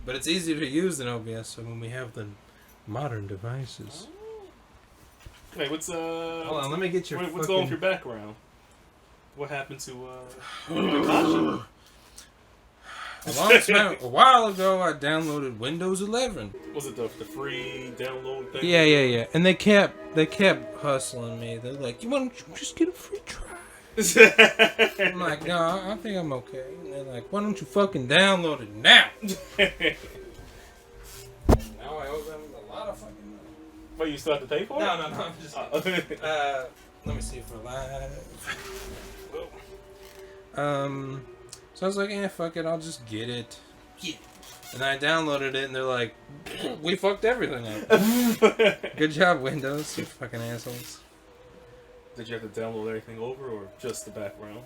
But it's easier to use than OBS. So when we have the modern devices. Wait, what's Hold on, let me get your. What's going with your background? What happened to Kakashi? A while ago, I downloaded Windows 11. Was it the free download thing? Yeah. And they kept hustling me. They're like, "You want to just get a free try?" I'm like, "No, I think I'm okay." And they're like, "Why don't you fucking download it now?" Now I owe them a lot of fucking money. Wait, you still have to pay for it? No, I'm just. Let me see if we're live. So I was like, fuck it, I'll just get it. Yeah. And I downloaded it, and they're like, we fucked everything up. Good job, Windows, you fucking assholes. Did you have to download everything over, or just the background?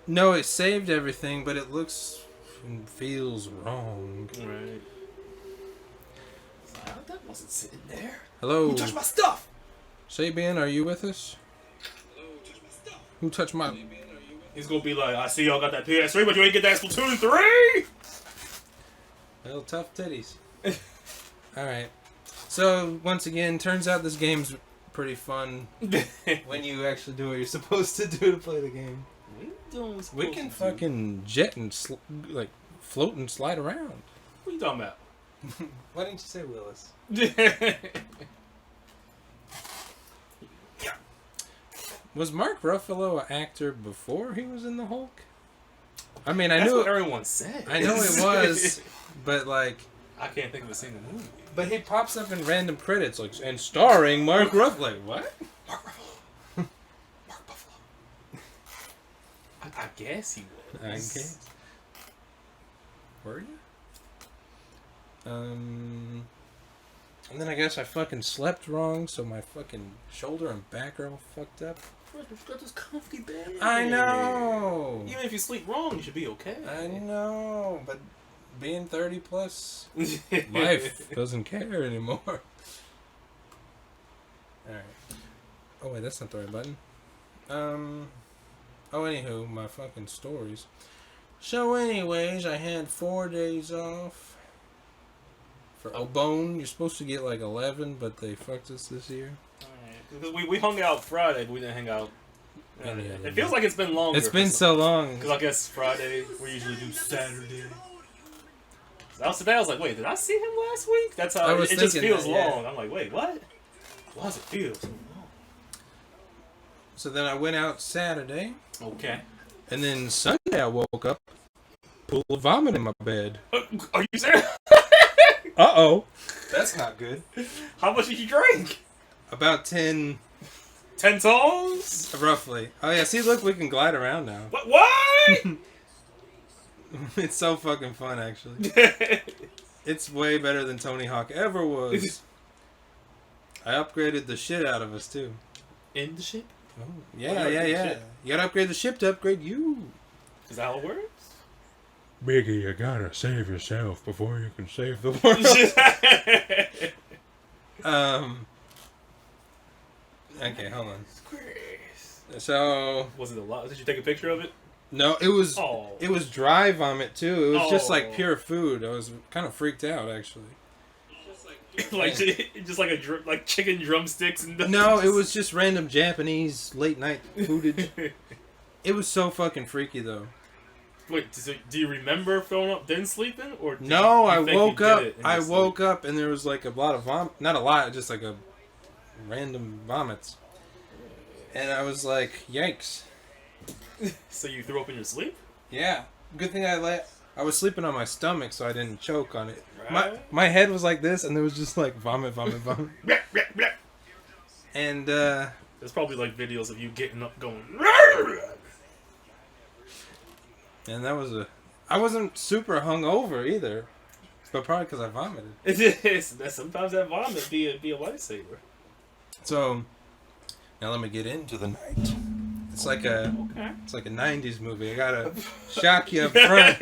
No, it saved everything, but it looks and feels wrong. Right. That wasn't sitting there. Hello. Who touched my stuff? Sabian, are you with us? Hello, touch my stuff. Who touched my... He's gonna be like, I see y'all got that PS3, but you ain't get that Splatoon 3! Well, tough titties. Alright. So, once again, turns out this game's pretty fun when you actually do what you're supposed to do to play the game. We can fucking jet and float and slide around. What are you talking about? Why didn't you say Willis? Was Mark Ruffalo an actor before he was in the Hulk? I mean, That's what everyone said. I know it was, but like, I can't think of a single movie. but he pops up in random credits, like, and starring Mark Ruffalo. Like, what? Mark Ruffalo. Mark Buffalo. I guess he was. I guess. Were you? And then I guess I fucking slept wrong, so my fucking shoulder and back are all fucked up. You've got this comfy bed. I know. Even if you sleep wrong, you should be okay. I know, but being 30 plus, life doesn't care anymore. Alright. Oh wait, that's not the right button. Oh, anywho, my fucking stories. So anyways, I had 4 days off. For Obone, you're supposed to get like 11, but they fucked us this year. Because we hung out Friday, but we didn't hang out. It feels like it's been longer. It's been so long. Because I guess Friday, we usually do Saturday. So today I was like, wait, did I see him last week? That's how it just feels long. I'm like, wait, what? Why does it feel so long? So then I went out Saturday. Okay. And then Sunday I woke up, pool of vomit in my bed. Are you serious? Uh-oh. That's not good. How much did you drink? About 10... 10 songs? Roughly. Oh yeah, see, look, we can glide around now. What? It's so fucking fun, actually. It's way better than Tony Hawk ever was. I upgraded the shit out of us, too. In the ship? Oh, yeah. You gotta upgrade the ship to upgrade you. Is that how it works? Biggie, you gotta save yourself before you can save the world. Okay, hold on. So... Was it a lot? Did you take a picture of it? No, it was... Oh. It was dry vomit, too. It was just like Oh. pure food. I was kind of freaked out, actually. Just like chicken drumsticks and... No, it was just random Japanese late night foodage. It was so fucking freaky, though. Wait, do you remember throwing up then sleeping? Or No, I woke up. I woke up and there was like a lot of vomit. Not a lot, just like a random vomits. And I was like, yikes. So you threw up in your sleep? Yeah. Good thing I was sleeping on my stomach so I didn't choke on it. Right. My head was like this and there was just like vomit. And there's probably like videos of you getting up going. And that was I wasn't super hungover either. But probably because I vomited. It is. Sometimes that vomit be a lifesaver. So now let me get into the night. It's like a 90s movie. I gotta shock you up front.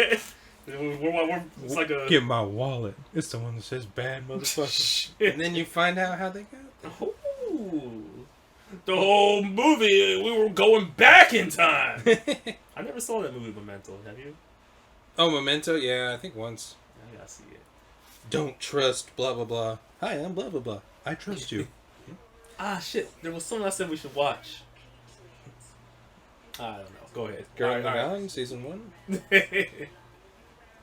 It's like a... Get my wallet. It's the one that says bad motherfucker. And then you find out how they got there. Ooh. The whole movie, we were going back in time. I never saw that movie Memento. Have you? Oh, Memento? Yeah, I think once. I see it. Don't trust blah blah blah. Hi, I'm blah blah blah. I trust you. Ah, shit. There was something I said we should watch. I don't know. Go ahead. Girl in the Mountain, season 1.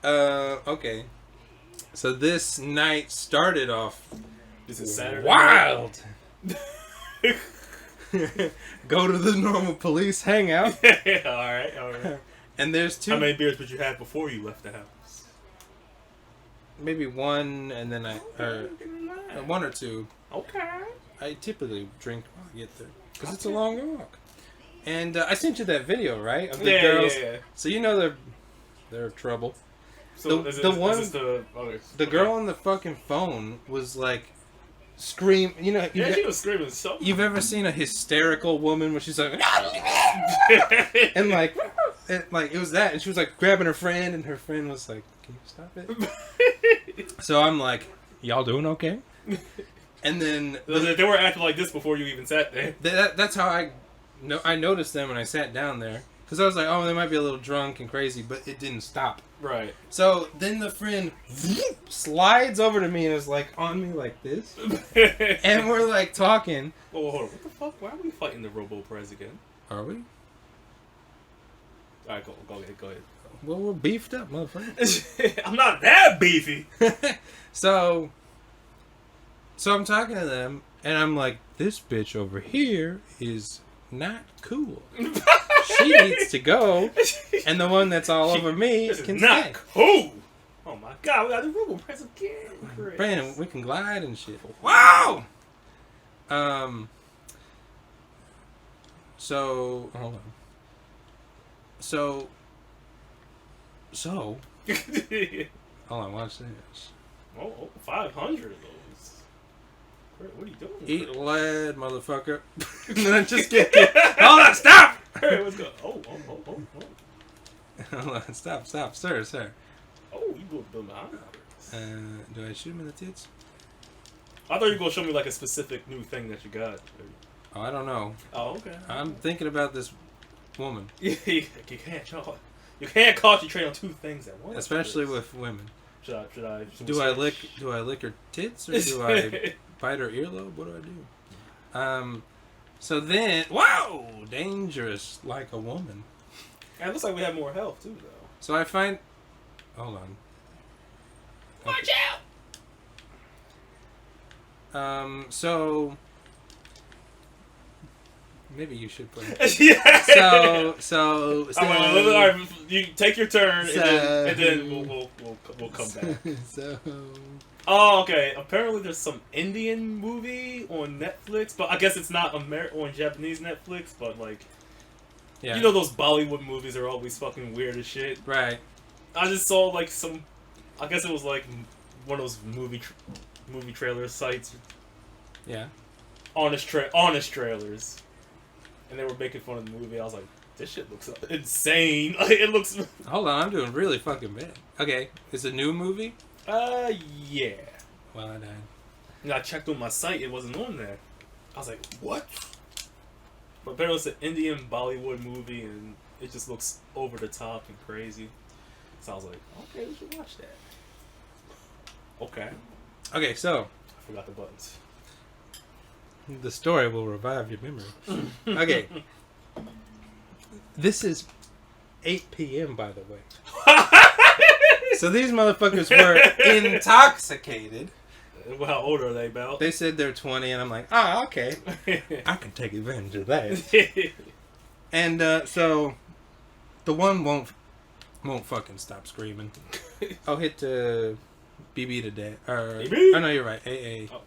Okay. So this night started off This is Saturday. wild. Go to the normal police hangout, Alright, alright. and there's two. How many beers would you have before you left the house? Maybe one, and then one or two. Okay. I typically drink when I get there because it's a long walk. And I sent you that video, right, of the girls. Yeah. So you know they're trouble. So The girl on the fucking phone was like scream. You know, she was screaming so. you've ever seen a hysterical woman when she's like, and like it was that, and she was like grabbing her friend, and her friend was like, "Can you stop it?" So I'm like, "Y'all doing okay?" And then They were acting like this before you even sat there. that's how I noticed them when I sat down there. Because I was like, oh, they might be a little drunk and crazy, but it didn't stop. Right. So then the friend slides over to me and is like on me like this. And we're like talking. Oh, hold on. What the fuck? Why are we fighting the Robo-Prez again? Are we? Alright, go ahead. Well, we're beefed up, motherfucker. I'm not that beefy. So I'm talking to them, and I'm like, this bitch over here is not cool. She needs to go, and the one that's all over me This can is not stay. cool. Oh my god, we got the Robo-Prez again, Chris. Brandon, we can glide and shit. Wow! So, hold on. So, hold on, watch this. Oh, 500 of those. What are you doing? Eat lead, motherfucker. No, just kidding. Hold on, stop! Hey, what's going on? Oh. Hold on, stop, sir. Oh, you go build my eyes. Do I shoot him in the tits? I thought you were going to show me like a specific new thing that you got. Oh, I don't know. Oh, okay. I'm thinking about this woman. You can't concentrate on two things at once. Especially with women. Should I Do I lick her tits or do I bite her earlobe? What do I do? So then, wow, dangerous like a woman. And it looks like we have more health too, though. So I find, hold on. Watch out. So maybe you should play. Yeah. So. All right, you take your turn, and then we'll come back. So. Oh, okay. Apparently, there's some Indian movie on Netflix, but I guess it's not on Japanese Netflix. But like, Yeah. you know, those Bollywood movies are always fucking weird as shit. Right. I just saw like some. I guess it was like one of those movie trailer sites. Yeah. Honest trailers, and they were making fun of the movie. I was like, this shit looks insane. It looks. Hold on, I'm doing really fucking bad. Okay, it's a new movie. Yeah. Well, I died. And I checked on my site, it wasn't on there. I was like, what? But apparently it's an Indian Bollywood movie, and it just looks over the top and crazy. So I was like, okay, we should watch that. Okay. Okay, so I forgot the buttons. the story will revive your memory. Okay. This is 8 p.m., by the way. So these motherfuckers were intoxicated. Well, how old are they, Bell? They said they're 20, and I'm like, ah, okay. I can take advantage of that. And so the one won't fucking stop screaming. I'll hit BB to death. BB? Oh, no, you're right. AA. Oh,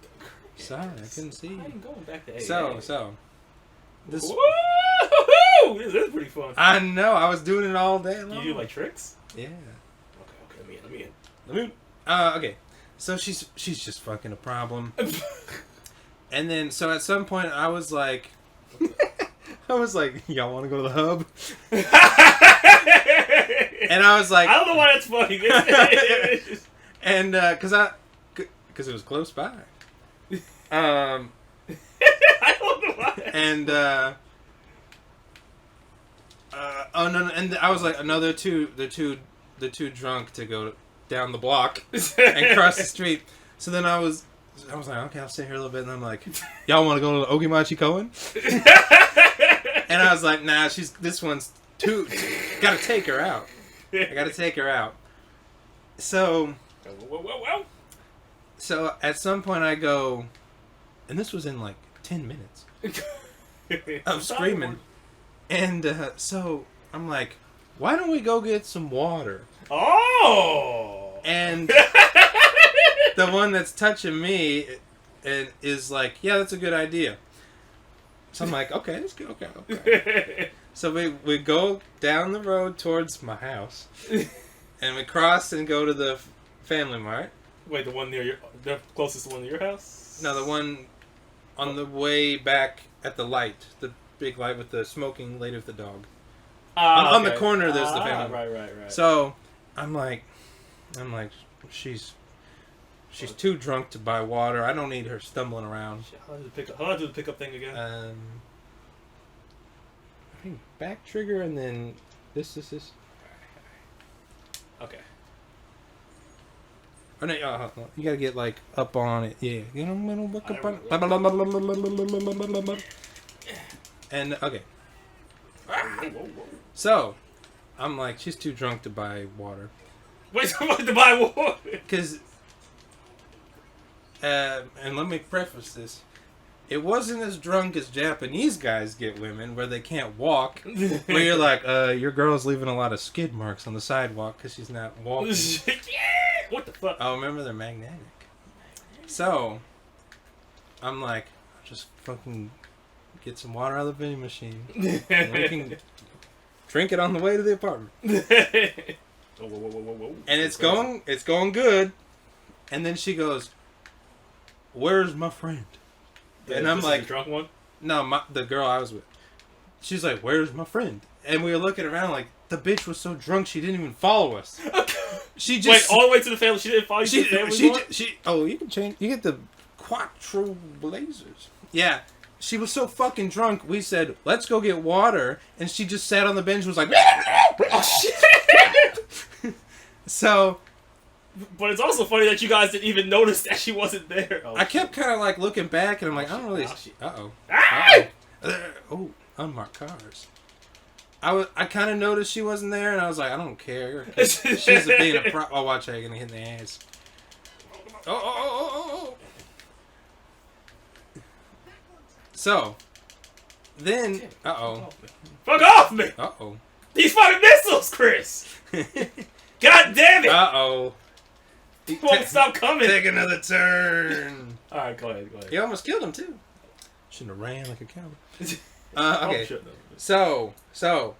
Sorry, I couldn't see. I'm going back to AA. So. This. Woo-hoo! This is pretty fun. I know. I was doing it all day long. You do like tricks? Yeah. Okay, let me in. Okay. So she's just fucking a problem. And then, so at some point, I was like, y'all want to go to the hub? And I was like, I don't know why that's funny. and because it was close by. I don't know why. And oh no, and I was like, no, they're too drunk to go down the block and cross the street. So then I was like, okay, I'll stay here a little bit. And I'm like, y'all want to go to the Ogimachi Koen? And I was like, nah, this one's too. Gotta take her out. I gotta take her out. So at some point I go, and this was in like 10 minutes of screaming. And so I'm like, why don't we go get some water? Oh! And the one that's touching me is like, yeah, that's a good idea. So I'm like, okay, that's good. Okay. So we go down the road towards my house, and we cross and go to the Family Mart. Wait, the closest one to your house? No, the one on the way back at the light, the big light with the smoking lady with the dog. On the corner, there's the Family Mart. Right. So I'm like, she's too drunk to buy water. I don't need her stumbling around. How do I do the pickup thing again? I think back trigger and then this. Okay. Oh, no, you gotta get like up on it. Yeah. And okay. Whoa. So I'm like, she's too drunk to buy water. Wait, to buy water? Because, and let me preface this. It wasn't as drunk as Japanese guys get women, where they can't walk. Where you're like, your girl's leaving a lot of skid marks on the sidewalk because she's not walking. Yeah! What the fuck? Oh, remember, they're magnetic. So, I'm like, just fucking get some water out of the vending machine. And we can drink it on the way to the apartment. Whoa. And it's going good. And then she goes, where's my friend? And I'm like, the drunk one? No, the girl I was with. She's like, where's my friend? And we were looking around like, the bitch was so drunk she didn't even follow us. She just... Wait, all the way to the family? She didn't follow you to the family? Oh, you can change... You get the Quattro Blazers. Yeah. She was so fucking drunk, we said, let's go get water. And she just sat on the bench and was like... Oh, shit! So... But it's also funny that you guys didn't even notice that she wasn't there. Oh, I kept kind of like looking back and I'm like, I don't really... Uh-oh. Ah! Oh, unmarked cars. I kind of noticed she wasn't there and I was like, I don't care. She's being a pro... Oh, watch out, you're going to hit in the ass. Oh. So, then... Uh-oh. Fuck off me! Uh-oh. These fucking missiles, Chris! God damn it! Uh-oh. You won't stop coming! Take another turn. Alright, go ahead. You almost killed him, too. Shouldn't have ran like a coward. Okay. Oh, So,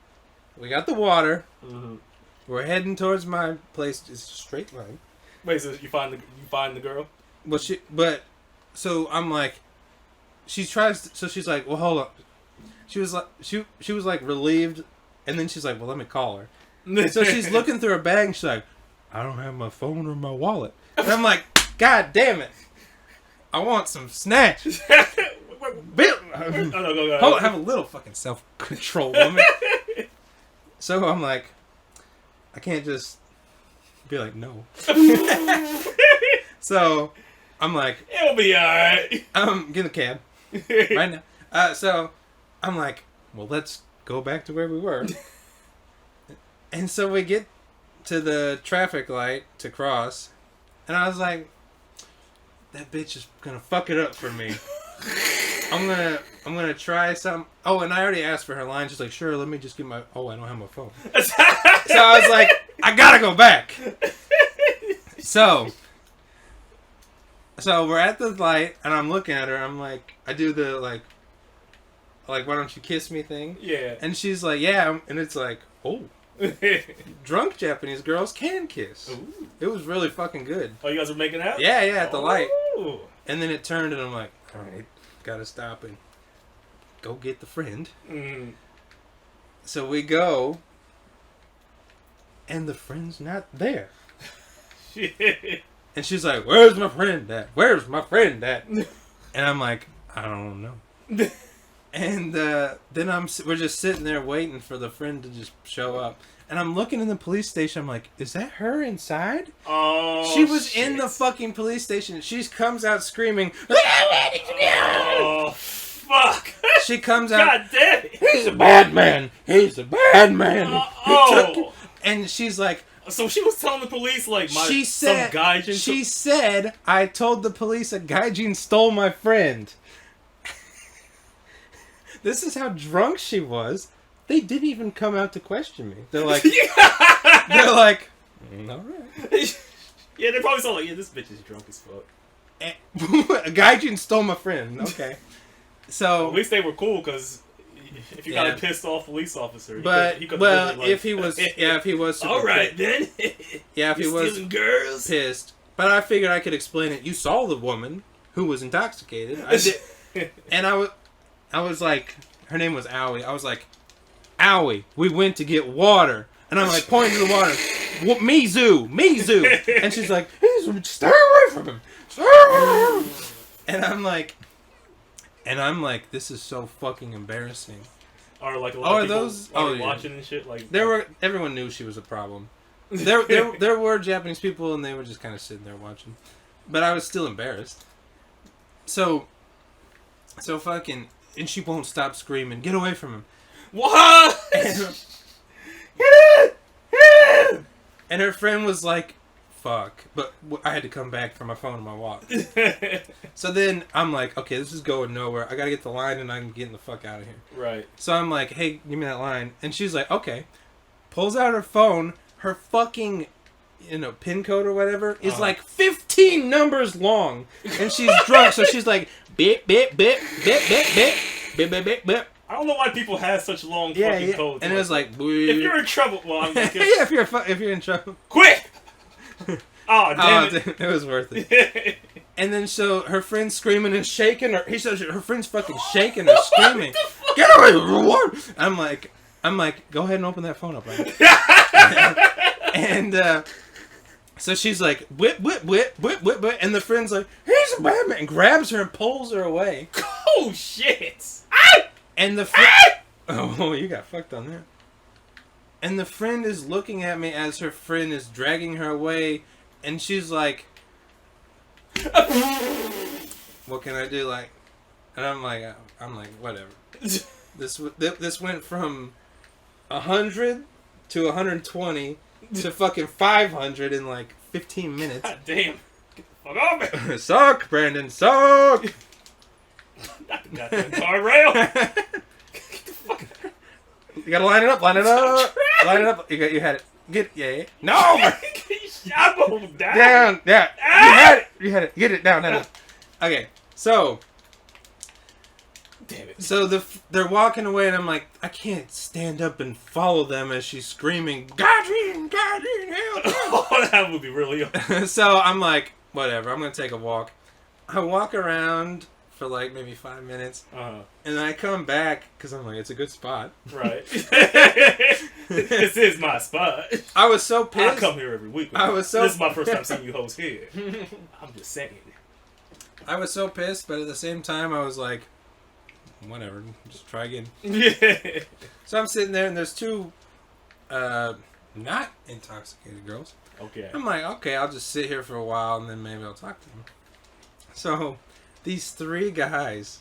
we got the water. Mm-hmm. We're heading towards my place. It's a straight line. Wait, so you find the girl? So I'm like, she's like, well, hold up. She was like relieved, and then she's like, well, let me call her. So she's looking through her bag, and she's like, I don't have my phone or my wallet. And I'm like, God damn it. I want some snatch. Bill, go. hold on, have a little fucking self-control, woman. So I'm like, I can't just be like, no. So I'm like, it'll be alright. Get in the cab right now. So I'm like, well, let's go back to where we were. And so we get to the traffic light to cross, and I was like, that bitch is gonna fuck it up for me. I'm gonna try some. Oh, and I already asked for her line. She's like, sure, let me just get my... Oh, I don't have my phone. So I was like, I gotta go back. So we're at the light, and I'm looking at her. I'm like, I do the, like, why don't you kiss me thing? Yeah. And she's like, yeah. And it's like, oh. Drunk Japanese girls can kiss. Ooh. It was really fucking good. Oh, you guys were making out? Yeah, at the light. Ooh. And then it turned, and I'm like, all right, gotta stop and go get the friend. Mm. So we go, and the friend's not there. Shit. And she's like, where's my friend at? Where's my friend at? And I'm like, I don't know. And then we're just sitting there waiting for the friend to just show up. And I'm looking in the police station. I'm like, is that her inside? Oh, She was shit. in the fucking police station. She comes out screaming. Oh, fuck. She comes out. God damn it. He's a bad man. He's a bad man. Oh. And she's like, So she was telling the police, like, she said, some gaijin she said, I told the police a gaijin stole my friend. This is how drunk she was. They didn't even come out to question me. They're like, all right. Yeah, they probably saw like, yeah, this bitch is drunk as fuck. A gaijin stole my friend. Okay. So At least they were cool, because if you got Yeah. a pissed off police officer, but he could well, really, like, if he was super all right pissed, then. yeah, if he You're was stealing girls. pissed, but I figured I could explain it. You saw the woman who was intoxicated. I did, and I was like, her name was Owie. I was like, Owie, we went to get water, and I'm like pointing to the water. Mizu, and she's like, stay away from him, stay away from him. And I'm like, this is so fucking embarrassing. Or like a lot of people those? while Yeah. watching and shit. Like Everyone knew she was a problem. There were Japanese people, and they were just kind of sitting there watching, but I was still embarrassed. So fucking, and she won't stop screaming, "Get away from him!" What? And her friend was like, "Fuck!" But I had to come back for my phone on my walk. So then I'm like, "Okay, this is going nowhere. I gotta get the line, and I'm getting the fuck out of here." Right. So I'm like, "Hey, give me that line," and she's like, "Okay." Pulls out her phone. Her fucking, pin code or whatever is like 15 numbers long, and she's drunk, so she's like, bip bip bip bip bip bip bip bip bip bip. I don't know why people have such long fucking codes. And it was like, if you're in trouble, well, I'm like, yeah, if you're in trouble, quick! Oh, damn it was worth it. And then so her friend's screaming and shaking her. He says her friend's fucking shaking her, screaming, "Get away from the water!" I'm like, go ahead and open that phone up right now. And so she's like, whip, whip, whip, whip, whip, whip, and the friend's like, "Here's a bad man," and grabs her and pulls her away. Oh shit! And the friend, oh, you got fucked on that. And the friend is looking at me as her friend is dragging her away, and she's like, "What can I do?" Like, and I'm like, whatever. This went from 100 to 120 to fucking 500 in like 15 minutes. God damn! Get the fuck off me! Suck, Brandon, suck. Not the goddamn guardrail. You gotta line it up, line it up. You had it. Yeah. No! Down. Yeah. You had it. Get it down. Okay, so. Damn it. So they're walking away, and I'm like, I can't stand up and follow them as she's screaming, "Guardian, help!" Oh, that would be really. So I'm like, whatever, I'm gonna take a walk. I walk around for like maybe 5 minutes, and then I come back because I'm like, it's a good spot. Right. This is my spot. I was so pissed. I come here every week. This is my first time seeing you host here. I'm just saying. I was so pissed, but at the same time, I was like, whatever, just try again. Yeah. So I'm sitting there, and there's two not intoxicated girls. Okay. I'm like, okay, I'll just sit here for a while, and then maybe I'll talk to them. So these three guys,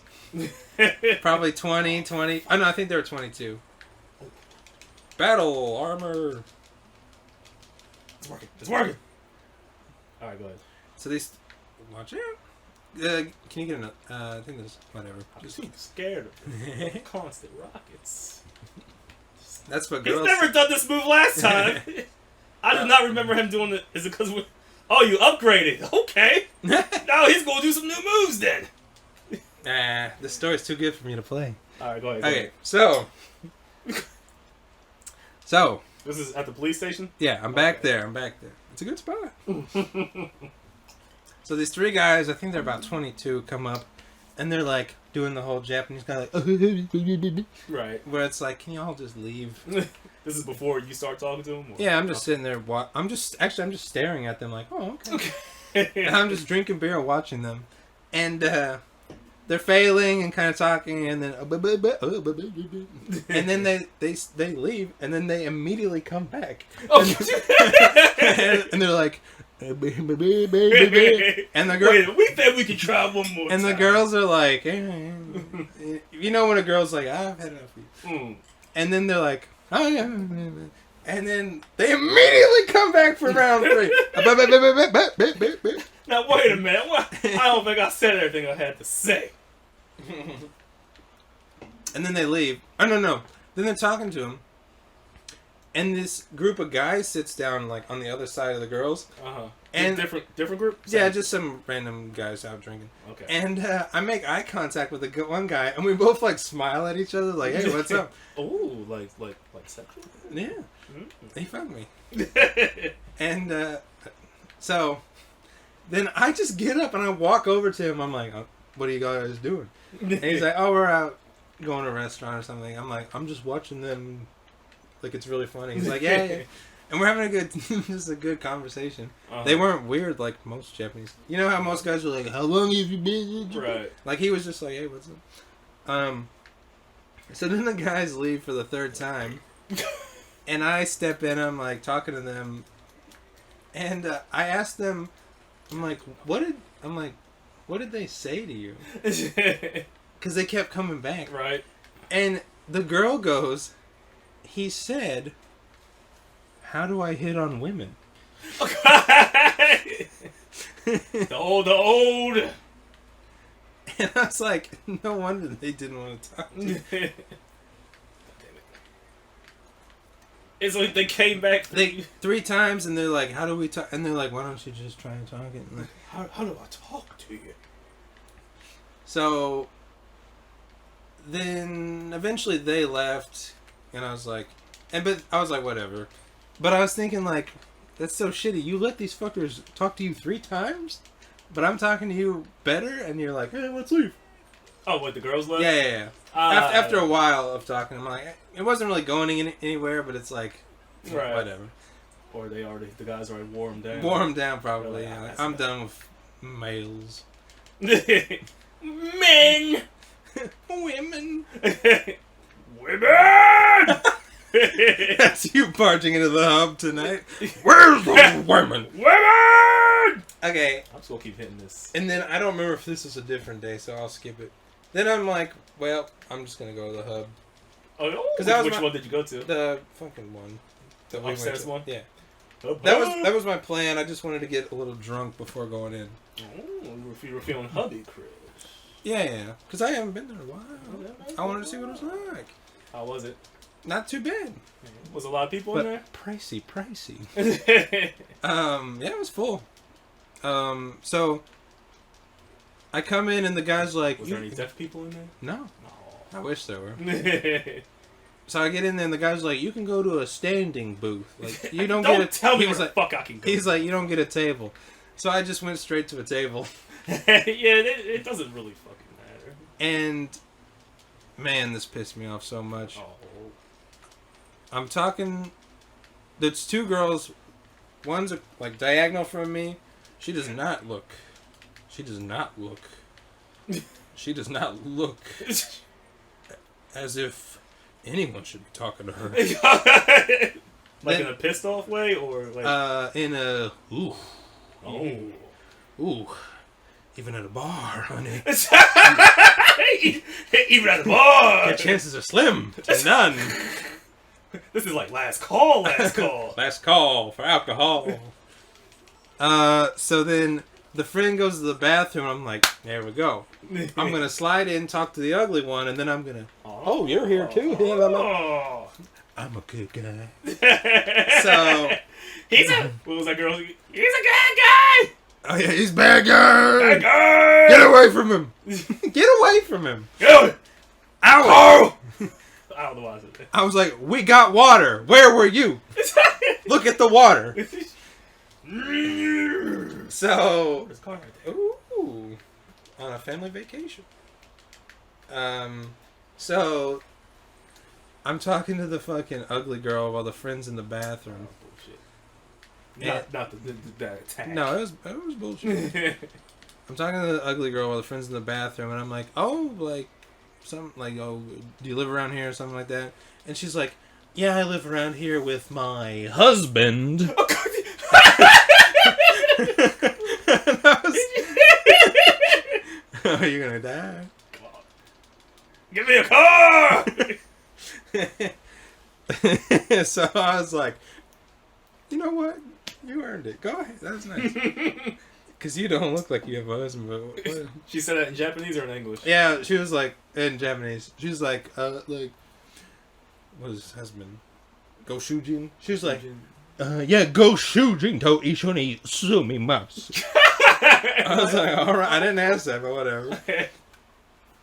probably 20, oh no, I think they were 22. Battle armor. It's working. All right, go ahead. So these, watch out. Can you get another? I think there's whatever. Just scared of constant rockets. That's what He's girls. never done this move last time. I do not remember him doing it. Is it because we? Oh, you upgraded. Okay. Now he's gonna do some new moves then. Nah, this story's too good for me to play. All right, go ahead. Okay, so This is at the police station? yeah, I'm back there. It's a good spot. So these three guys, I think they're about 22, come up, and they're like doing the whole Japanese guy, like, Right. where it's like, can you all just leave? This is before you start talking to him? Or? Yeah, I'm just sitting there. I'm just staring at them like, oh, okay. And I'm just drinking beer and watching them. And they're failing and kind of talking, and then they leave, and then they immediately come back. Oh. And they're like, and the girl, Wait, we think we can try one more and time. the girls are like, you know when a girl's like, I've had enough of you, and then they're like, oh yeah, and then they immediately come back for round 3. Now wait a minute. I don't think I said everything I had to say. And then they leave. Oh no. Then they're talking to him. And this group of guys sits down like on the other side of the girls. And different group. Yeah, just some random guys out drinking. Okay. And I make eye contact with the one guy, and we both like smile at each other, like, "Hey, what's up?" Ooh, like sexual. Yeah, he found me. And so then I just get up and I walk over to him. I'm like, oh, "What are you guys doing?" And he's like, "Oh, we're out going to a restaurant or something." I'm like, "I'm just watching them. Like it's really funny." He's like, "Yeah." And we're having just a good conversation. They weren't weird like most Japanese. You know how most guys are like, "How long have you been in Japan?" Right. Like he was just like, "Hey, what's up?" So then the guys leave for the 3rd time, and I step in. I'm like talking to them, and I asked them, I'm like, what did they say to you? Because they kept coming back. Right. And the girl goes, he said, "How do I hit on women?" the old. And I was like, no wonder they didn't want to talk to you. Damn it. It's like they came back 3 times, and they're like, "How do we talk?" And they're like, "Why don't you just try and talk it?" And like, how do I talk to you? so then eventually they left, and I was like, whatever. But I was thinking like, that's so shitty. You let these fuckers talk to you 3 times, but I'm talking to you better, and you're like, "Hey, let's leave." Oh, what, the girls left? Yeah. After a while of talking, I'm like, it wasn't really going anywhere, but it's like, right. Whatever. Or the guys already wore them down. Wore them down, probably. Like, Yeah. Like, I'm done with males. Men! Women! Women! That's you barging into the hub tonight. Where's the women? Women! Okay. I'm just gonna keep hitting this. And then I don't remember if this is a different day, so I'll skip it. Then I'm like, well, I'm just gonna go to the hub. Oh, which one did you go to? The fucking one. The upstairs one? Yeah. Hub. That was my plan. I just wanted to get a little drunk before going in. Oh, you were feeling hubby cruise. Yeah. Because I haven't been there in a while. I wanted to see what it was like. How was it? Not too bad. Was a lot of people in there? Pricey. Yeah, Yeah, it was full. So I come in and the guy's like, was there any deaf people in there? No. No. I wish there were. So I get in there and the guy's like, you can go to a standing booth. Like you don't get a tell me he was where like, the fuck I can go. He's like, you don't get a table. So I just went straight to a table. Yeah, it doesn't really fucking matter. And man, this pissed me off so much. Oh. I'm talking. There's 2 girls. One's like diagonal from me. She does not look. She does not look as if anyone should be talking to her. Like in a pissed off way, or like in a ooh, oh, even at a bar, honey. Even at a bar, Your chances are slim to none. This is like last call. Last call for alcohol. So then the friend goes to the bathroom. I'm like, there we go. I'm gonna slide in, talk to the ugly one, and then I'm gonna. Oh, you're here too. Oh. I'm a good guy. So what was that girl? He's a good guy. Oh yeah, he's bad guy. Bad guy. Get away from him. Get away from him. Go. Ow. I don't know why I said that. I was like, we got water. Where were you? Look at the water. So, His car right there. ooh, on a family vacation. So I'm talking to the fucking ugly girl while the friend's in the bathroom. Bullshit. Not the attack. No, it was bullshit. I'm talking to the ugly girl while the friend's in the bathroom, and I'm like, oh, like, oh, do you live around here or something like that? And she's like, yeah, I live around here with my husband. And I was, oh, you're gonna die. Give me a car! So I was like, you know what? You earned it. Go ahead. That's nice. Because you don't look like you have a husband. But what? She said that in Japanese or in English? Yeah, she was like, in Japanese. She was like, what is his husband? Go Shujin? She was like, yeah, Go Shujin to ishoni sumimasu. I was like, alright. I didn't ask that, but whatever.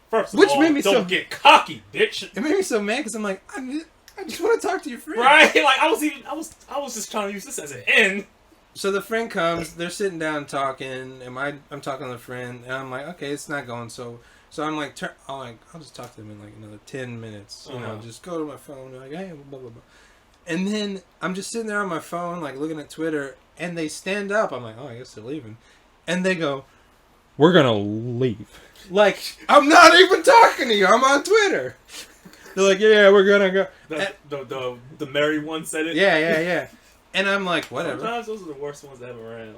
First of Which all, made me don't get cocky, bitch. It made me so mad because I'm like, I just want to talk to your friend. Right? Like I was just trying to use this as an end. So the friend comes, they're sitting down talking, and I'm talking to the friend, and I'm like, okay, it's not going so I'm like, I'll just talk to them in like another 10 minutes, you know, just go to my phone, like, hey, blah, blah, blah. And then I'm just sitting there on my phone, like looking at Twitter, and they stand up. I'm like, oh, I guess they're leaving. And they go, we're gonna leave. Like, I'm not even talking to you, I'm on Twitter. They're like, yeah, we're gonna go. The married one said it? Yeah. And I'm like, whatever. Sometimes those are the worst ones to have around.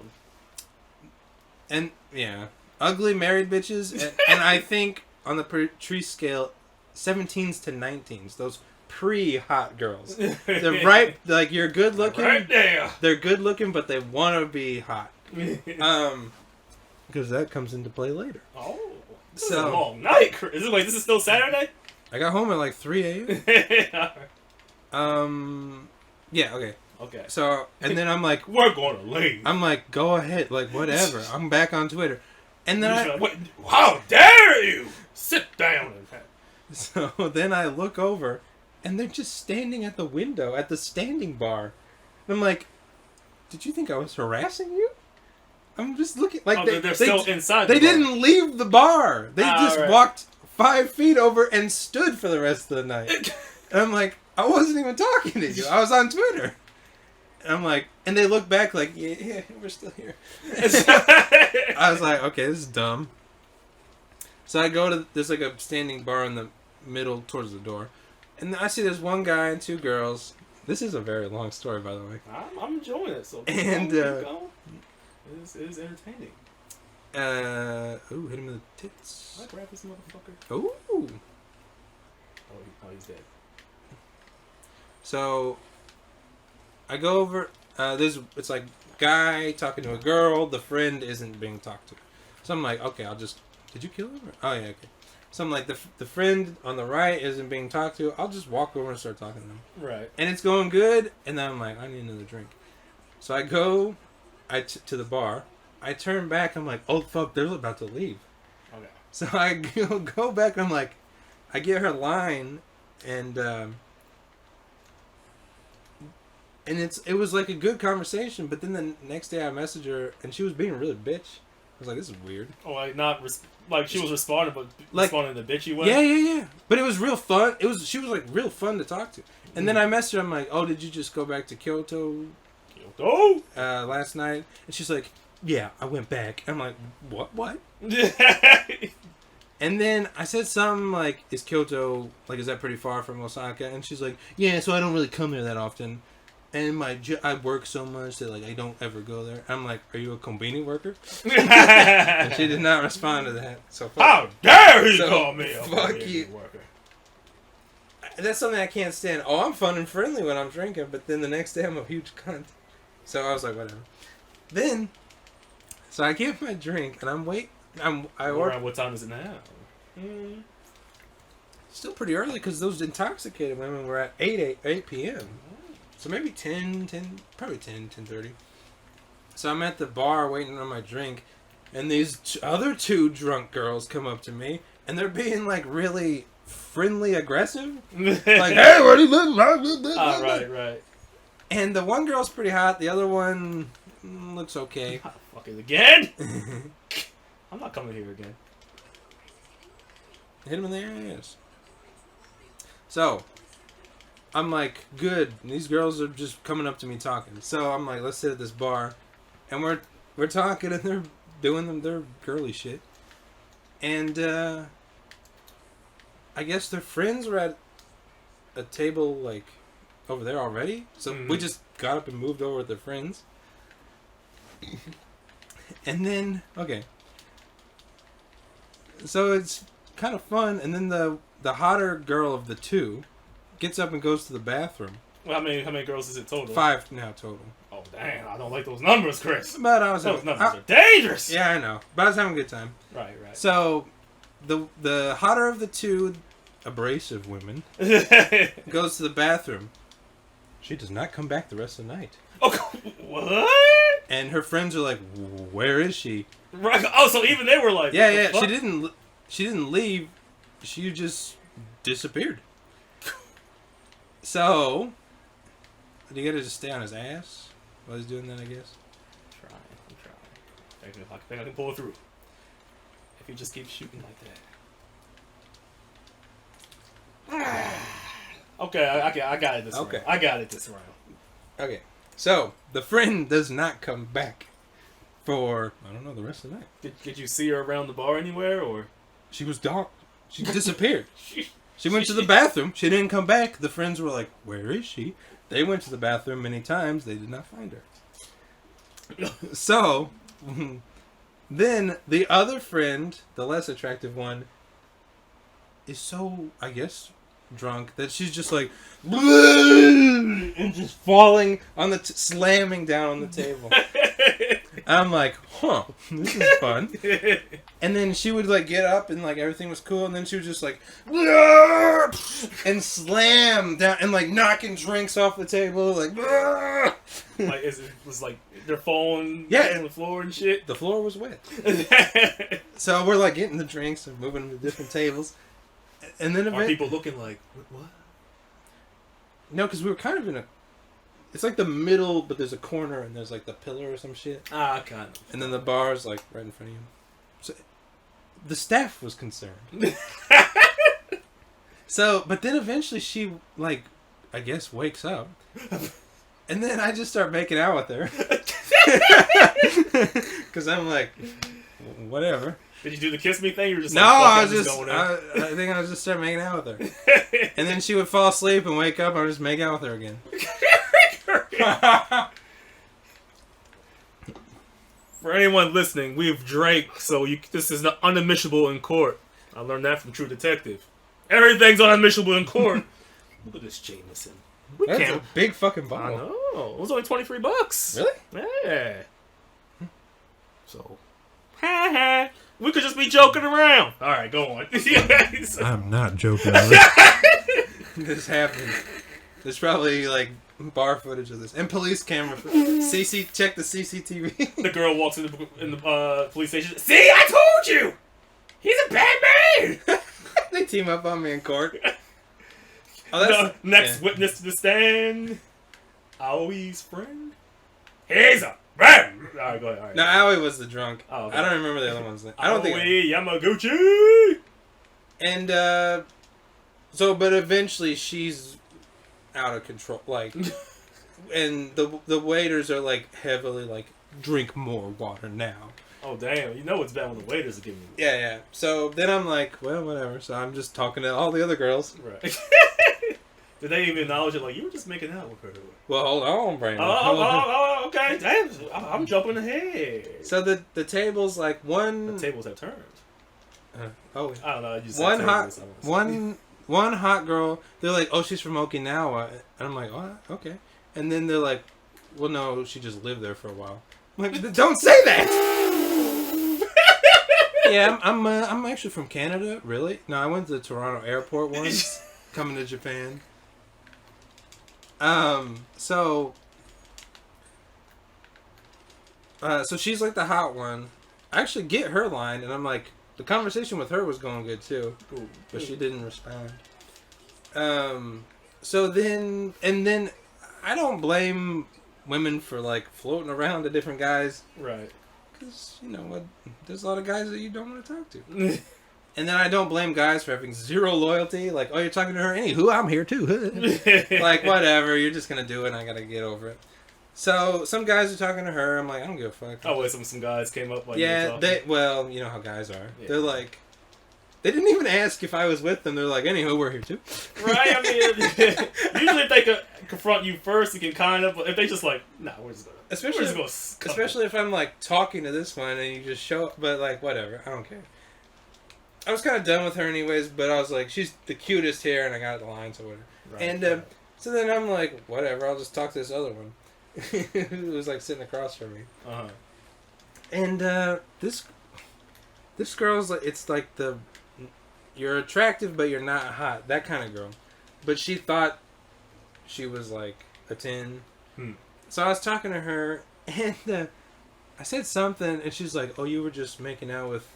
And, yeah. Ugly married bitches. And I think, on the tree scale, 17s to 19s. Those pre-hot girls. They're right, like, you're good looking. Right there. They're good looking, but they want to be hot. Because that comes into play later. Oh. This is a long night, Chris. This is still Saturday? I got home at like 3 a.m. Yeah, okay. Okay. So, and then I'm like, we're going to leave. I'm like, go ahead, like, whatever. I'm back on Twitter. And then how dare you? Sit down. So then I look over, and they're just standing at the window, at the standing bar. And I'm like, did you think I was harassing you? I'm just looking, like, they're still inside They the bar. didn't leave the bar. They just right. walked 5 feet over and stood for the rest of the night. And I'm like, I wasn't even talking to you. I was on Twitter. And I'm like, and they look back like, yeah, we're still here. I was like, okay, this is dumb. So I go to, there's like a standing bar in the middle towards the door. And I see there's one guy and 2 girls. This is a very long story, by the way. I'm enjoying it. So and, it is entertaining. Ooh, hit him in the tits. I grab this motherfucker. Ooh. Oh, he's dead. So I go over. It's like guy talking to a girl. The friend isn't being talked to. So I'm like, okay, did you kill him? Oh yeah, okay. So I'm like, the friend on the right isn't being talked to. I'll just walk over and start talking to them. Right. And it's going good. And then I'm like, I need another drink. So I go, to the bar. I turn back. I'm like, oh fuck, they're about to leave. Okay. So I go back. I'm like, I get her line, and it was like a good conversation. But then the next day I messaged her, and she was being a really bitch. I was like, this is weird. Oh, like she was responding, but like, responding in a bitchy way. Yeah. But it was real fun. She was like real fun to talk to. And then I messaged her. I'm like, oh, did you just go back to Kyoto? Last night? And she's like, yeah, I went back. I'm like, what? And then I said something like, is Kyoto, like, is that pretty far from Osaka? And she's like, yeah, so I don't really come there that often. And I work so much that, like, I don't ever go there. I'm like, are you a konbini worker? And she did not respond to that. So how dare you call me a konbini worker? That's something I can't stand. Oh, I'm fun and friendly when I'm drinking, but then the next day I'm a huge cunt. So I was like, whatever. Then, so I get my drink, and I'm waiting. I order. What time is it now? Still pretty early, because those intoxicated women were at 8 p.m. So maybe probably 10:30. So I'm at the bar waiting on my drink, and these other 2 drunk girls come up to me, and they're being, like, really friendly aggressive. Like, hey, what are you living? Right. And the one girl's pretty hot. The other one looks okay. Fuck it again? I'm not coming here again. Hit him in the ass. So, I'm like, good. These girls are just coming up to me talking. So I'm like, let's sit at this bar, and we're talking, and they're doing their girly shit. And I guess their friends were at a table like over there already. So we just got up and moved over with their friends. And then so it's kind of fun. And then the hotter girl of the two gets up and goes to the bathroom. Well, how many girls is it total? 5 now total. Oh damn! I don't like those numbers, Chris. But I was Those numbers are dangerous. Yeah, I know. But I was having a good time. Right. So the hotter of the two abrasive women goes to the bathroom. She does not come back the rest of the night. Oh, what? And her friends are like, "Where is she?" Right. Oh, so even they were like, Yeah, what the yeah. fuck? She didn't leave. She just disappeared. So, you gotta just stay on his ass while he's doing that, I guess. I'm trying. I think I can pull it through. If he just keeps shooting like that. Okay, I got it this round. I got it this round. Okay. So, the friend does not come back for, I don't know, the rest of the night. Did you see her around the bar anywhere, or? She was dark. She disappeared. She went to the bathroom. She didn't come back. The friends were like, "Where is she?" They went to the bathroom many times. They did not find her. So, then the other friend, the less attractive one, is so, I guess, drunk that she's just like, and just falling on the, slamming down on the table. I'm like, huh, this is fun. And then she would like get up and like everything was cool, and then she would just like and slam down and like knocking drinks off the table, like like it was like they're falling on the floor and shit. The floor was wet. So we're like getting the drinks and moving them to different tables, and then are people looking like what? No, because we were kind of in a. It's like the middle, but there's a corner and there's like the pillar or some shit. Ah, kind of. And then the bar is like right in front of you. So the staff was concerned. So, but then eventually she like, I guess wakes up. And then I just start making out with her. Because I'm like, whatever. Did you do the kiss me thing? You were just no, like, I was just, going I think I was just start making out with her. And then she would fall asleep and wake up and I would just make out with her again. For anyone listening, we've drank, so this is not unadmissible in court. I learned that from True Detective. Everything's unadmissible in court. Look at this Jameson. That's a big fucking bottle. I know. It was only $23. Really? Yeah. So, we could just be joking around. All right, go on. I'm not joking. This happened. There's probably like bar footage of this and police camera. Check the CCTV. The girl walks in the police station. See, I told you. He's a bad man. They team up on me in court. Oh, that's the next witness to the stand. Aoi's friend. He's a bad. All right, go ahead. All right. No, Aoi was the drunk. Oh, okay. I don't remember the other one's name. I don't think. Aoi Yamaguchi. And so, but eventually she's out of control. Like, and the waiters are like heavily like, drink more water now. Oh damn! You know it's bad when the waiters are giving you. Yeah. So then I'm like, well, whatever. So I'm just talking to all the other girls. Right. Did they even acknowledge it? Like, you were just making out with her. Well, hold on, Brandon. Oh, okay. Damn, I'm jumping ahead. So the table's like one. The tables have turned. Oh, I don't know. I just one hot girl. They're like, oh, she's from Okinawa, and I'm like, oh, okay. And then they're like, well, no, she just lived there for a while. I'm like, don't say that. Yeah, I'm actually from Canada. Really? No, I went to the Toronto airport once, coming to Japan. So she's like the hot one. I actually get her line, and I'm like, the conversation with her was going good too, but she didn't respond. So then I don't blame women for like floating around to different guys, right? Because you know what, there's a lot of guys that you don't want to talk to. And then I don't blame guys for having zero loyalty. Like, oh, you're talking to her. Anywho, I'm here too. Like, whatever. You're just gonna do it, and I gotta get over it. So some guys are talking to her. I'm like, I don't give a fuck. Oh wait, some guys came up like you were Yeah, talking. well, you know how guys are. Yeah. They're like, they didn't even ask if I was with them. They're like, anywho, we're here too. Right, I mean, usually if they confront you first, you can kind of. But if they just like, nah, we're just gonna, Especially if I'm like talking to this one and you just show up. But like, whatever, I don't care. I was kind of done with her anyways, but I was like, she's the cutest here, and I got the lines or whatever. Right, And right. so then I'm like, whatever, I'll just talk to this other one who was like sitting across from me. Uh-huh. And this girl's like, it's like you're attractive but you're not hot, that kind of girl. But she thought she was like a 10. So I was talking to her, and I said something, and she's like, "Oh, you were just making out with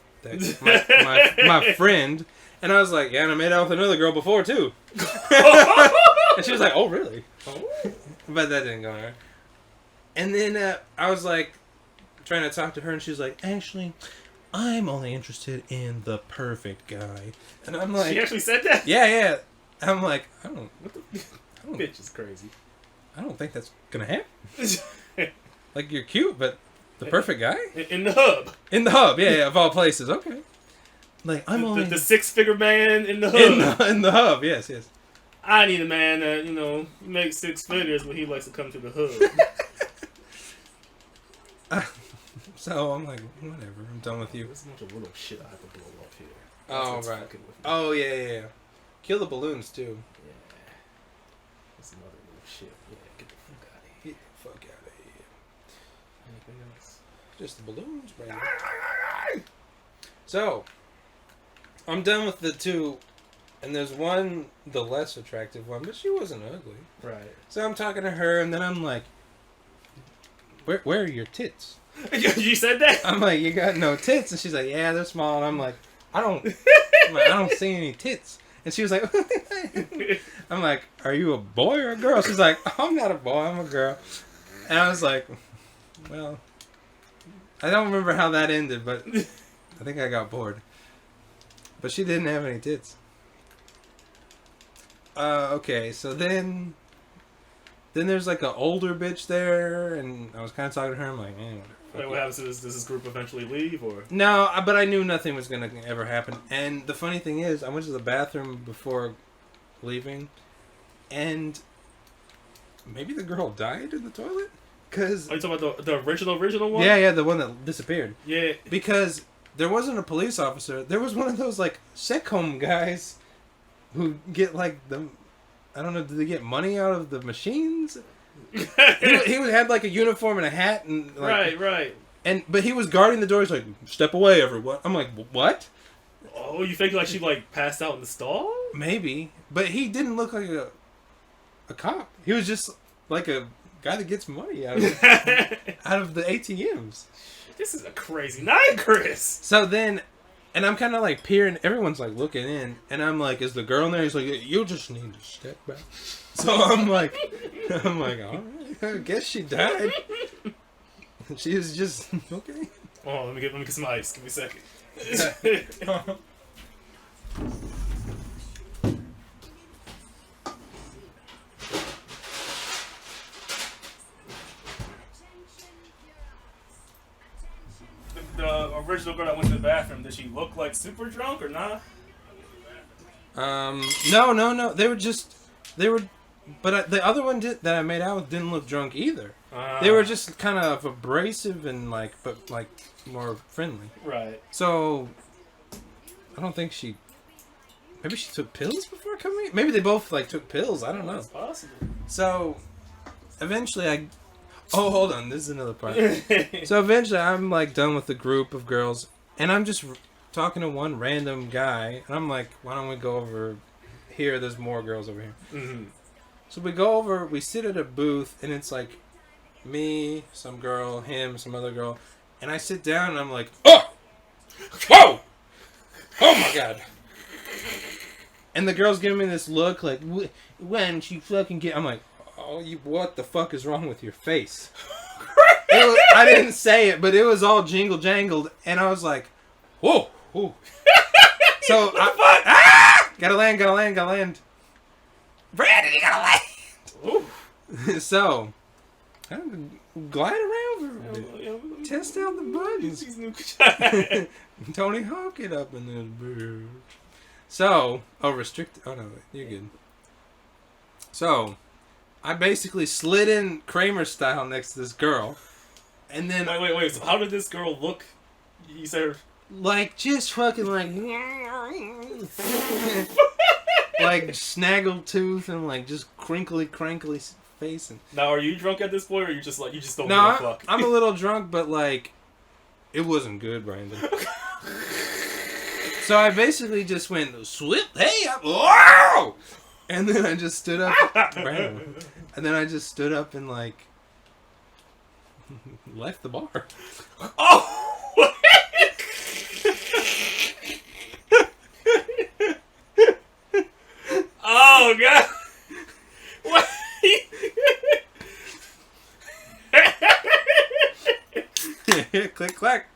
my friend," and I was like, "Yeah, and I made out with another girl before too." And she was like, "Oh, really?" But that didn't go anywhere. And then I was like trying to talk to her, and she's like, "Actually, I'm only interested in the perfect guy." And I'm like, She actually said that? Yeah. I'm like, I don't Bitch is crazy. I don't think that's gonna happen. Like, you're cute, but the perfect guy? In the hub. In the hub, yeah, of all places. Okay. Like, I'm only The six-figure man in the hub. in the hub. Yes. I need a man that, makes 6 figures, but he likes to come to the hub. So I'm like, whatever. I'm done with you. There's a bunch of little shit I have to blow off here. Oh, That's right. fucking with me. Oh, yeah. Kill the balloons too. Yeah. There's some other little shit. Yeah, get the fuck out of here. Get the fuck out of here. Anything else? Just the balloons, baby. So, I'm done with the two, and there's one, the less attractive one, but she wasn't ugly. Right. So I'm talking to her, and then I'm like, where are your tits? You said that? I'm like, you got no tits? And she's like, yeah, they're small. And I'm like, I don't see any tits. And she was like, I'm like, are you a boy or a girl? She's like, I'm not a boy, I'm a girl. And I was like, well, I don't remember how that ended, but I think I got bored. But she didn't have any tits. Okay, so then there's like an older bitch there, and I was kind of talking to her. I'm like, man, Wait, what happens? Does this group eventually leave, or? no, but I knew nothing was gonna ever happen. And the funny thing is, I went to the bathroom before leaving, and maybe the girl died in the toilet. Cause Are you talking about the original one? yeah, the one that disappeared. Yeah. Because there wasn't a police officer. There was one of those like sick home guys who get like I don't know, did they get money out of the machines? he would have like a uniform and a hat and like, Right. but he was guarding the door. He's like, "Step away, everyone." I'm like, "What?" Oh, you think like she passed out in the stall? Maybe, but he didn't look like a cop. He was just like a guy that gets money out of the ATMs. This is a crazy night, Chris. So then, and I'm kind of like peering. Everyone's like looking in, and I'm like, "Is the girl in there?" He's like, "You just need to step back." So I'm like, all right, I guess she died. She was just okay. Oh, let me get some ice. Give me a second. The original girl that went to the bathroom, did she look like super drunk or not? No. They were, but the other one that I made out with didn't look drunk either. They were just kind of abrasive and but more friendly. Right. So, I don't think maybe she took pills before coming. Maybe they both took pills. I don't know. That's possible. So, eventually oh, hold on. This is another part. So eventually I'm done with the group of girls, and I'm just talking to one random guy, and I'm like, why don't we go over here? There's more girls over here. Mm-hmm. So we go over, we sit at a booth, and it's like me, some girl, him, some other girl, and I sit down and I'm like, oh! Whoa! Oh my god! And the girl's giving me this look like, when she fucking I'm like, oh, what the fuck is wrong with your face? I didn't say it, but it was all jingle jangled, and I was like, whoa! Whoa. So gotta land. Brandon, you gotta land. So Glide around for a bit. Test out the buttons. These new Tony Hawk it up in this bird. So, restricted. Oh no, you're good. So, I basically slid in Kramer style next to this girl, and then Wait. So how did this girl look? You said her. like just fucking like like snaggletooth and like just crinkly face and. Now, are you drunk at this point, or you just don't No, give a fuck? I'm a little drunk, but like, it wasn't good, Brandon. So I basically just went, "Sweet, hey, wow!" And then I just stood up, Brandon, and then I just stood up and like left the bar. Oh! Oh god! What? Click clack.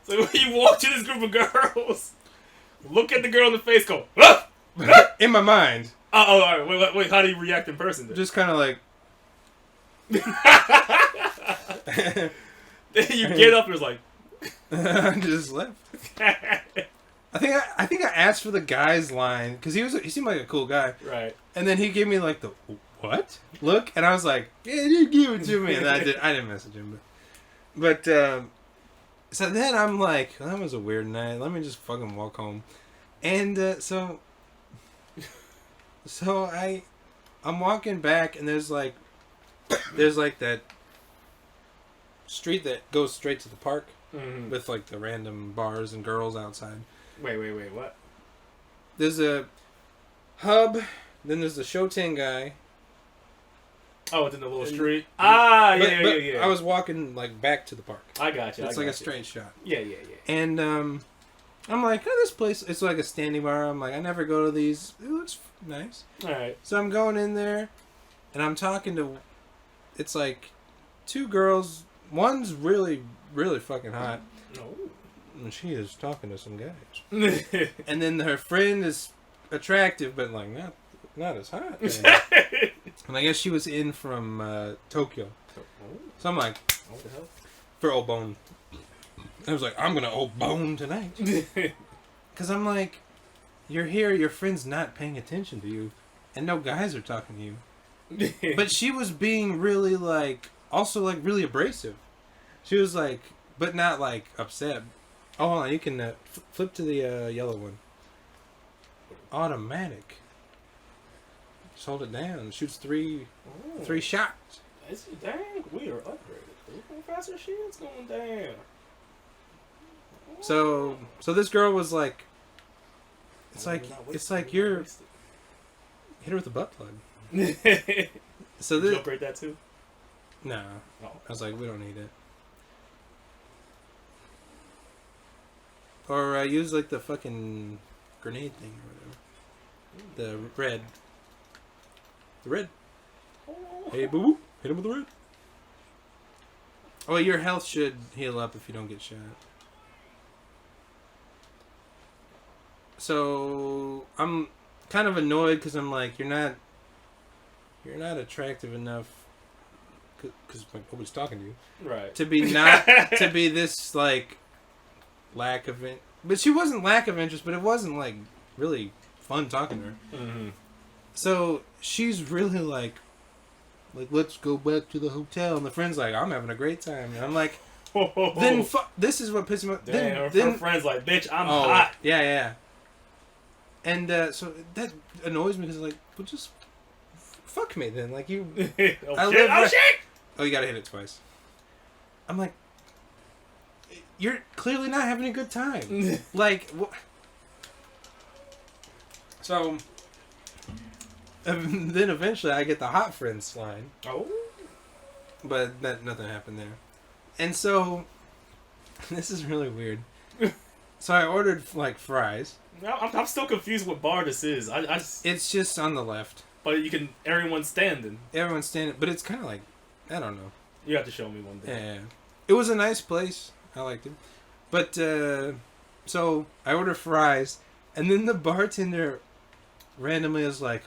So when you walk to this group of girls, look at the girl in the face, go, ah! In my mind, Oh, all right. Wait. How do you react in person then? just kind of like. Then you get up and it's like, I just left. I think I asked for the guy's line because he seemed like a cool guy, right. and then he gave me like the what look, and I was like, yeah, you give it to me, and I didn't message him, but so then I'm like, well, that was a weird night. Let me just fucking walk home, and so I'm walking back, and there's like that street that goes straight to the park Mm-hmm. with like the random bars and girls outside. Wait. What? There's a hub, then there's the Shoten guy. Oh, it's in the little And- street. but- Yeah. I was walking like back to the park. I got you. It's like a straight shot. Yeah. And I'm like, oh, this place, it's like a standing bar. I'm like, I never go to these. It looks nice. All right. So I'm going in there, and I'm talking to, it's like two girls. One's really, really fucking hot. No. And she is talking to some guys. Oh. And then her friend is attractive, but like not as hot. And I guess she was in from Tokyo. So I'm like, What the hell? for Obone. I was like, I'm gonna Obone tonight. Because I'm like, you're here, your friend's not paying attention to you, and no guys are talking to you. But she was being really like, also like really abrasive. She was like, but not like upset. Oh, hold on, you can flip to the yellow one. Automatic. Just hold it down. Shoots three shots. Dang, we are upgraded. Look how fast her shield's going down. So this girl was like, it's like you're hit her with a butt plug. So Did you this, upgrade that too? no, Oh. I was like, we don't need it. Or use like the fucking grenade thing or whatever. The red. The red. Hey, boo boo. Hit him with the red. Oh, your health should heal up if you don't get shot. So I'm kind of annoyed because I'm like, you're not attractive enough because nobody's talking to you Right. to be not to be this like lack of it. But she wasn't lack of interest, but it wasn't like really fun talking to her. Mm-hmm. So she's really like let's go back to the hotel, and the friend's like, I'm having a great time, and I'm like, then this is what pisses me off. Damn, Then her friend's like, bitch, I'm oh, hot. yeah. And so that annoys me because like, well, just fuck me then. Like you, Oh, I shit. live Oh, right- shit! oh, you gotta hit it twice. I'm like, you're clearly not having a good time. Like, so then eventually I get the hot friends line, Oh. but nothing happened there. And so this is really weird. So I ordered like fries. I'm still confused what bar this is. I just, It's just on the left. but everyone's standing. Everyone's standing, but it's kind of like, I don't know. You have to show me one day. Yeah. It was a nice place. I liked it. But, so I ordered fries, and then the bartender randomly is like,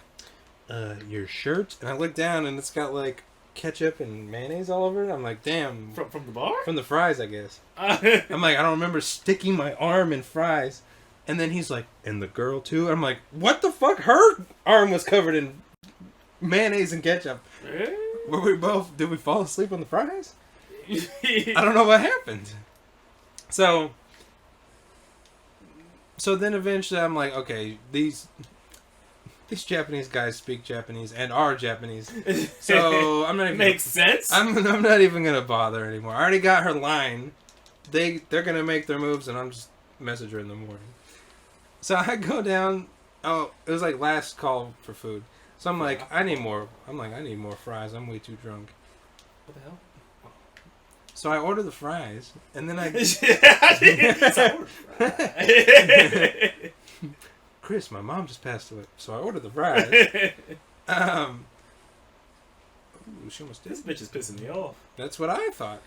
your shirt? And I look down and it's got like ketchup and mayonnaise all over it. I'm like, damn. From the bar? From the fries, I guess. I'm like, I don't remember sticking my arm in fries. And then he's like, and the girl too? I'm like, what the fuck? Her arm was covered in mayonnaise and ketchup. Did we fall asleep on the fries? I don't know what happened. So then eventually I'm like, okay, these Japanese guys speak Japanese and are Japanese. So I'm not even Makes sense. I'm not even gonna bother anymore. I already got her line. They're gonna make their moves and I'm just message her in the morning. So I go down. Oh, it was like last call for food. So I'm like, I need more fries. I'm way too drunk. What the hell? So I order the fries, and then Chris, my mom just passed away, so I ordered the fries. Ooh, she almost did. This bitch is pissing me off. That's what I thought.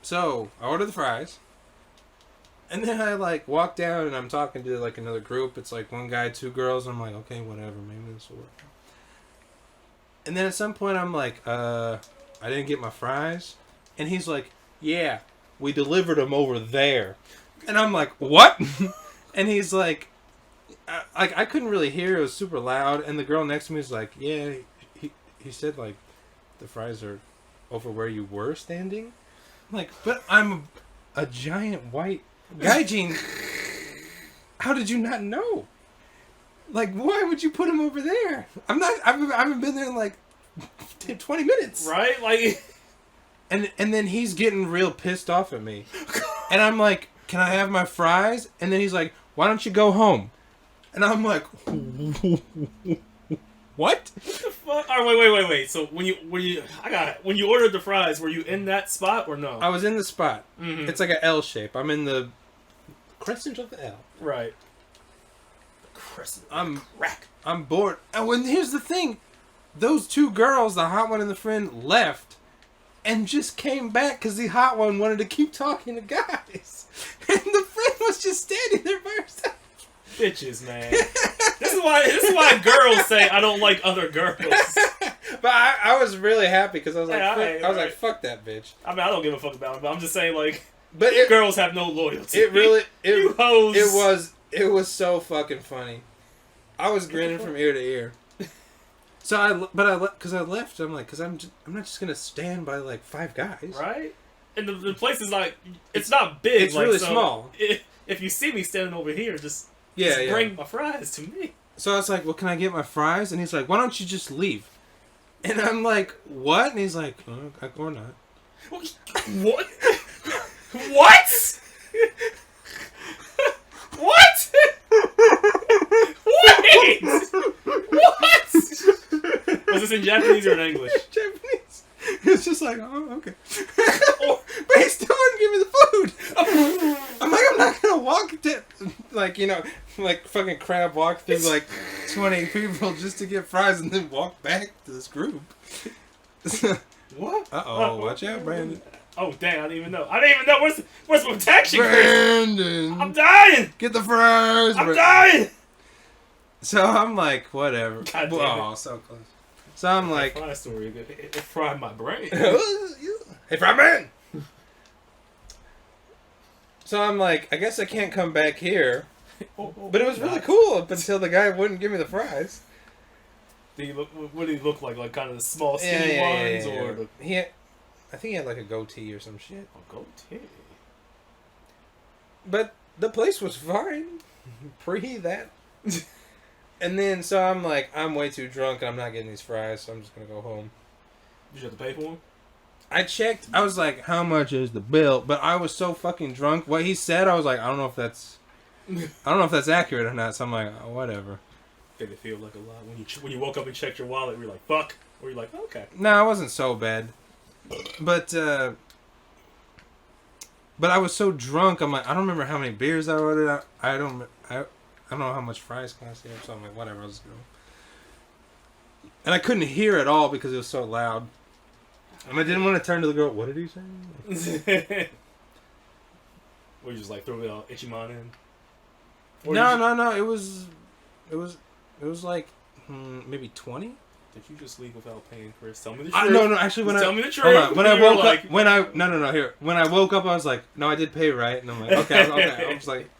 So I order the fries, and then I like walk down, and I'm talking to like another group. It's like one guy, two girls. I'm like, okay, whatever, maybe this will work. And then at some point, I'm like, I didn't get my fries, and he's like, yeah, we delivered them over there, and I'm like, what? And he's like, I couldn't really hear. It was super loud, and the girl next to me was like, yeah, he said like, the fries are over where you were standing. I'm like, but I'm a giant white gaijin. How did you not know? Like, why would you put him over there? I haven't been there in like 20 minutes. Right? Like, and then he's getting real pissed off at me. And I'm like, can I have my fries? And then he's like, why don't you go home? And I'm like, what? What the fuck? All right, wait. So when you ordered the fries, were you in that spot or no? I was in the spot. Mm-hmm. It's like an L shape. I'm in the crescent of the L. Right. The crescent. I'm bored. Oh, and here's the thing. Those two girls, the hot one and the friend, left and just came back because the hot one wanted to keep talking to guys. And the friend was just standing there by herself. Bitches, man. This is why girls say I don't like other girls. But I was really happy because I was like, Right. fuck that bitch. I mean, I don't give a fuck about it, but I'm just saying, like, But girls have no loyalty. you hoes. It was so fucking funny. I was grinning from ear to ear. So I left. I'm like, because I'm not just gonna stand by like five guys, Right? And the place is like, it's not big. It's like, really so small. If you see me standing over here, just Yeah. bring my fries to me. So I was like, well, can I get my fries? And he's like, why don't you just leave? And I'm like, what? And he's like, oh, or not. What? What? What? Wait! What? Was this in Japanese or in English? Japanese. It's just like, oh, okay. But he still wouldn't give me the food. I'm like, I'm not gonna walk like fucking crab walk through like 20 people just to get fries and then walk back to this group. What? Watch out, Brandon. Oh dang! I didn't even know. Where's my protection, Chris? Brandon, I'm dying. get the fries. I'm dying. So I'm like, whatever. God damn Oh, so close. So I'm like, fry story. It fried my brain. hey, fry man. So I'm like, I guess I can't come back here. But it was really cool up until the guy wouldn't give me the fries. What did he look like? Like kind of the small, skinny ones, or the I think he had like a goatee or some shit. goatee? But the place was fine. Pre that. And then, so I'm like, I'm way too drunk and I'm not getting these fries, so I'm just going to go home. Did you have to pay for them? I checked. I was like, how much is the bill? But I was so fucking drunk. What he said, I was like, I don't know if that's accurate or not. So I'm like, oh, whatever. Did it feel like a lot when you woke up and checked your wallet? You're like, fuck, or you're like, okay. No, it wasn't so bad. But I was so drunk. I'm like, I don't remember how many beers I ordered. I don't know how much fries cost here. So I'm like, whatever, I'll just go. And I couldn't hear at all because it was so loud. And I didn't want to turn to the girl. What did he say? Or you just like throw the Ichiman in? No. It was like maybe 20. Did you just leave without paying, Chris? Tell me the No, truth. no. Actually, when Just I tell me the truth. hold on, when I You were woke like, up, when I woke up, I was like, no, I did pay, right? And I'm like, okay. I was like,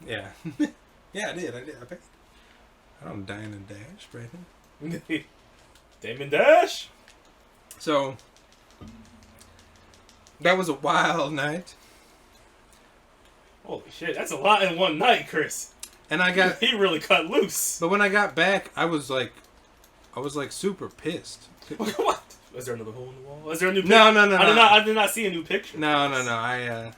yeah, yeah, I did. I paid. I don't dine and dash, Brandon. Damon Dash. So that was a wild night, Holy shit, that's a lot in one night, Chris. and I got. He really cut loose. But when I got back, I was like super pissed. What? Is there another hole in the wall? Is there a new picture? No. I did not see a new picture. No.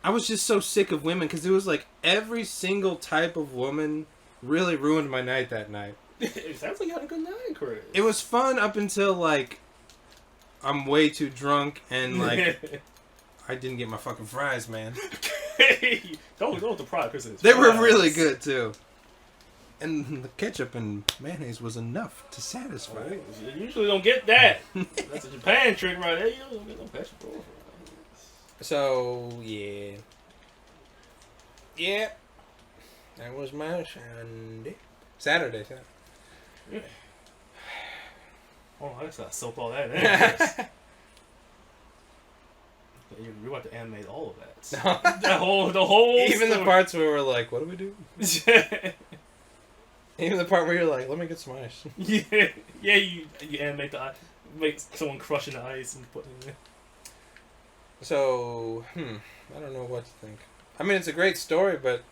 I was just so sick of women because it was like every single type of woman really ruined my night that night. It sounds like you had a good night, Chris. It was fun up until like I'm way too drunk and like I didn't get my fucking fries, man. Don't with the pride, Chris. They were really good too. And the ketchup and mayonnaise was enough to satisfy. Oh, you usually don't get that. That's a Japan trick right there. You don't get no ketchup over. So yeah, that was my Saturday. Oh, I just gotta soak all that in. You have to animate all of that. The whole. Even the story. parts where we're like, "What do we do?" Even the part where you're like, "Let me get some ice." Yeah. You animate make someone crushing the ice and putting it in. So, I don't know what to think. I mean, it's a great story, but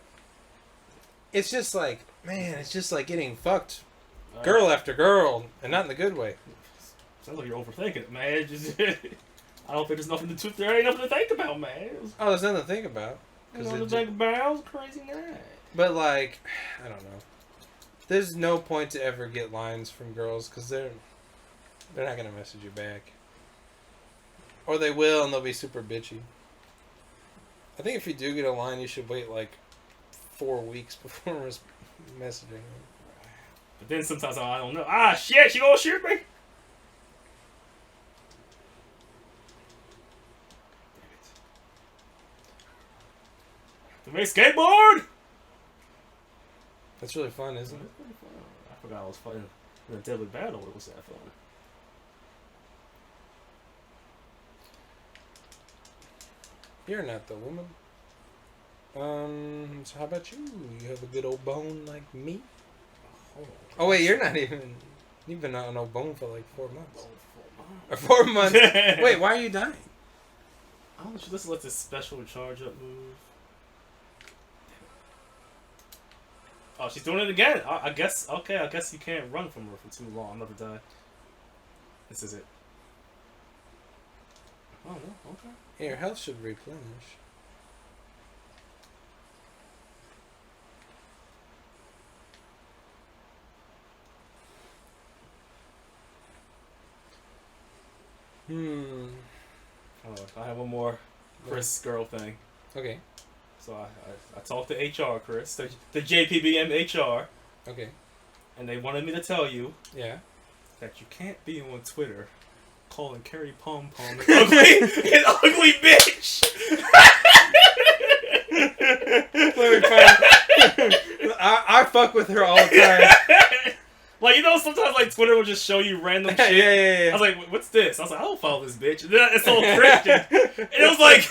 it's just like, man, it's just like getting fucked, girl after girl, and not in the good way. Sounds like you're overthinking it, man. I don't think there's nothing to there ain't nothing to think about, man. Oh, there's nothing to think about. Nothing to think about. It was a crazy night. But like, I don't know. There's no point to ever get lines from girls because they're not gonna message you back, or they will and they'll be super bitchy. I think if you do get a line, you should wait like 4 weeks before messaging them. But then sometimes I don't know. Ah, shit! She gonna shoot me. To make skateboard. That's really fun, isn't it? That's pretty fun. I forgot I was fighting in a deadly battle. It was that fun. You're not the woman. So how about you? You have a good old bone like me? Oh wait, you're not even. You've been on no bone for like 4 months. Or 4 months. Wait, why are you dying? Oh, she just let this special charge up move. Oh, she's doing it again. I guess. Okay, I guess you can't run from her for too long. Never die. This is it. Oh no. Okay. Yeah, your health should replenish. I have one more Chris girl thing. Okay. So I talked to HR, Chris, the JPBM HR, Okay. and they wanted me to tell you Yeah. that you can't be on Twitter calling Carrie Pom Pom an ugly bitch. Let me find. I fuck with her all the time. Like, you know, sometimes like Twitter will just show you random shit. Yeah. I was like, "What's this?" I was like, "I don't follow this bitch." And then it's all Christian, and it was like,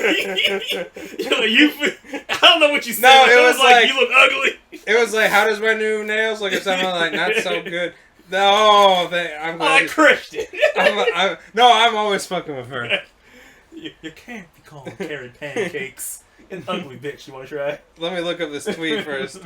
I don't know what you said. No, but it it was was like, like- you look ugly. It was like, how does my new nails look? Or something like, not so good. No, I'm I glad. like Christian. I'm always fucking with her. You can't be calling Carrie pancakes an ugly bitch. You want to try? Let me look up this tweet first.